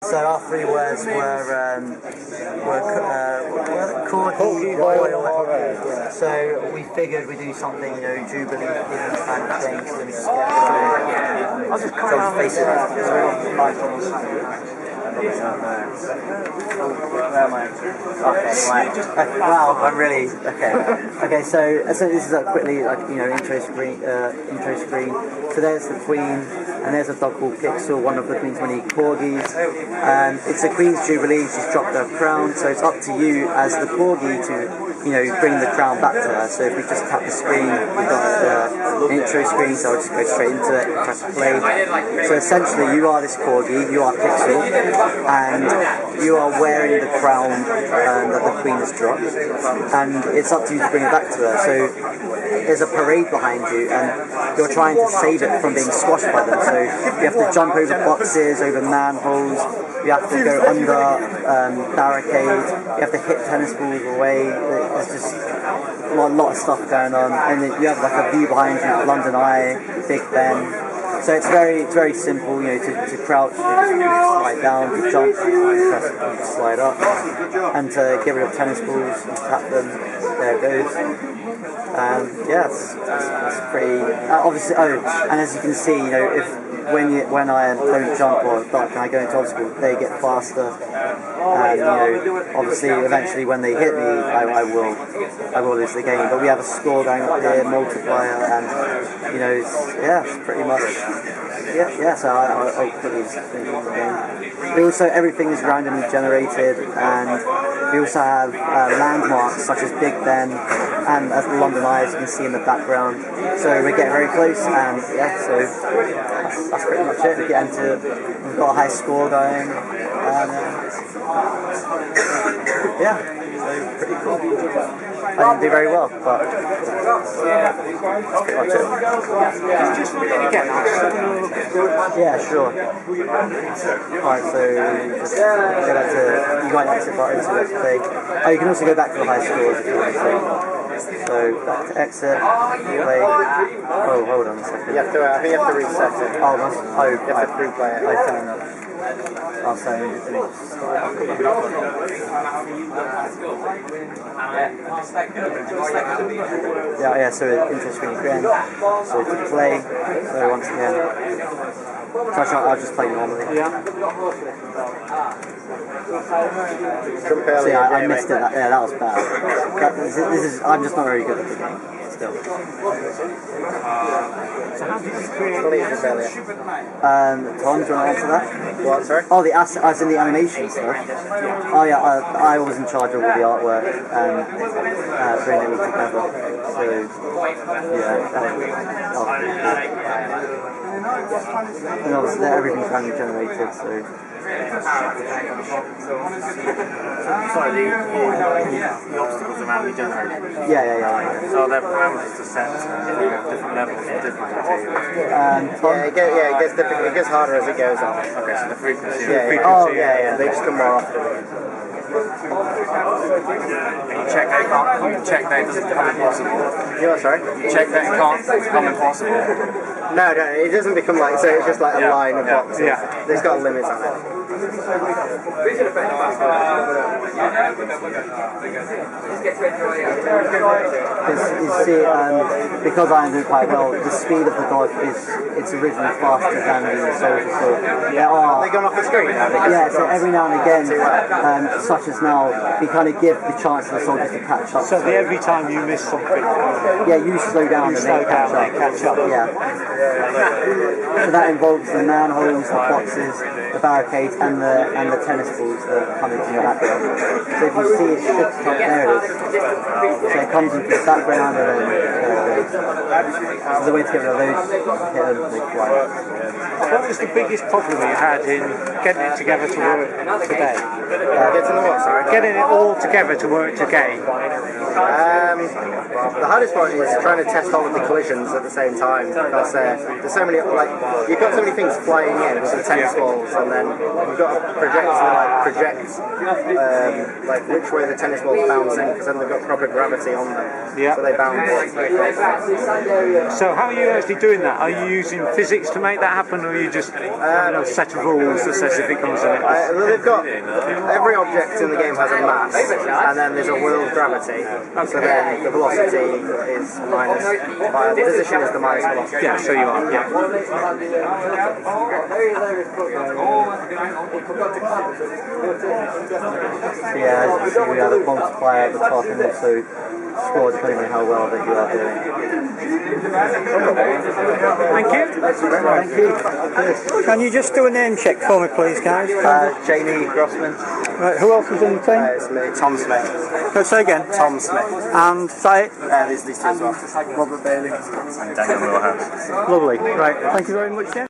So our three words were corgi, oil. So we figured we'd do something, Jubilee themed kind of thing. So let me just get I'll just come around faces. Wow, I'm really okay. Okay, so this is quickly intro screen. So there's the Queen, and there's a dog called Pixel, one of the Queen's many corgis. It's the Queen's Jubilee. She's dropped her crown, so it's up to you as the corgi to bring the crown back to her. So if we just tap the screen, we've got the intro screen. So I'll just go straight into it and press play. So essentially, you are this corgi, you are Pixel, and you are wearing the crown that the Queen has dropped, and it's up to you to bring it back to her. So there's a parade behind you, and you're trying to save it from being squashed by them. So you have to jump over boxes, over manholes, you have to go under barricades, you have to hit tennis balls away. There's just a lot of stuff going on, and then you have like a view behind you, London Eye, Big Ben. So it's very simple, to crouch, you slide down, to jump, you slide up, and to get rid of tennis balls, you tap them, there it goes. It's pretty, obviously, and as you can see, when I don't jump or duck and I go into obstacles, they get faster, and obviously eventually when they hit me, I will lose the game. But we have a score going up here, multiplier, and it's pretty much so I'll quickly just finish the game. We also, everything is randomly generated, and we also have landmarks such as Big Ben and as London Eye, as you can see in the background. So we're getting very close, and so that's pretty much it. We get into, we've got a high score going, and so pretty cool. I didn't do very well, but that's pretty much it. Yeah, sure. Alright, so just go back to, you got an exit button, so let's play. Oh, you can also go back to the high scores if you want to. So back to exit, play. Oh, hold on a second. I think you have to reset it. You have to replay it. Fair enough. I'll say so intro screen again. So to play, so once again. So I'll just play normally. See, I missed it. That was bad. I'm just not very good at the game still. So how did you create the failure? Tom, do you want to answer that? What, sorry? Oh, as in the animation stuff. Oh yeah, I was in charge of all the artwork and bringing it all together. So and obviously everything's randomly generated, so. Sorry, the obstacles are randomly generated. Yeah. So they're parameters to set different levels of difficulty. It gets harder as it goes on. Okay, so the frequency. They just come more often. Check that it doesn't become impossible. You what, sorry? Check that it can't become impossible. No, it doesn't become like, so it's just like a line of boxes. Yeah. There's got a limit on it. Because I am doing quite well, the speed of the dodge it's originally faster than the soldier. So Are they going off the screen now? So every now and again, such as now, we kind of give the chance for the soldiers to catch up. So every time you miss something, you slow down and they catch up. Yeah. So that involves the manholes, the boxes, the barricades, and the tennis balls that come into your background. So if you see it shifts up, there it is. So it comes into the background and then so the way to get rid of those, hit them, they fly. what was the biggest problem you had in getting it together to work today? Getting the what, sorry? Getting it all together to work today. The hardest part is trying to test all of the collisions at the same time, because there's so many, like, you've got so many things flying in with the tennis balls, and then they've got a projector that projects like which way the tennis ball's bouncing, because then they've got proper gravity on them. Yeah. So they bounce. So how are you actually doing that? Are you using physics to make that happen, or are you just a set of rules that says if it comes in it? Well, they've got every object in the game has a mass, and then there's a world gravity. So then the velocity is minus. The position is the minus velocity. Yeah, so you are. Yeah. Yeah, as you can see, we have a multiplier at the top and also score depending on how well that you are doing. Thank you. Thank you. Can you just do a name check for me, please, guys? Jamie Grossman. Right, who else is in the team? It's me, Tom Smith. Let's say again. Tom Smith. And say it. There's these two as well. Robert Bailey. And Daniel Moorhouse. Lovely. Right, thank you very much, Jen.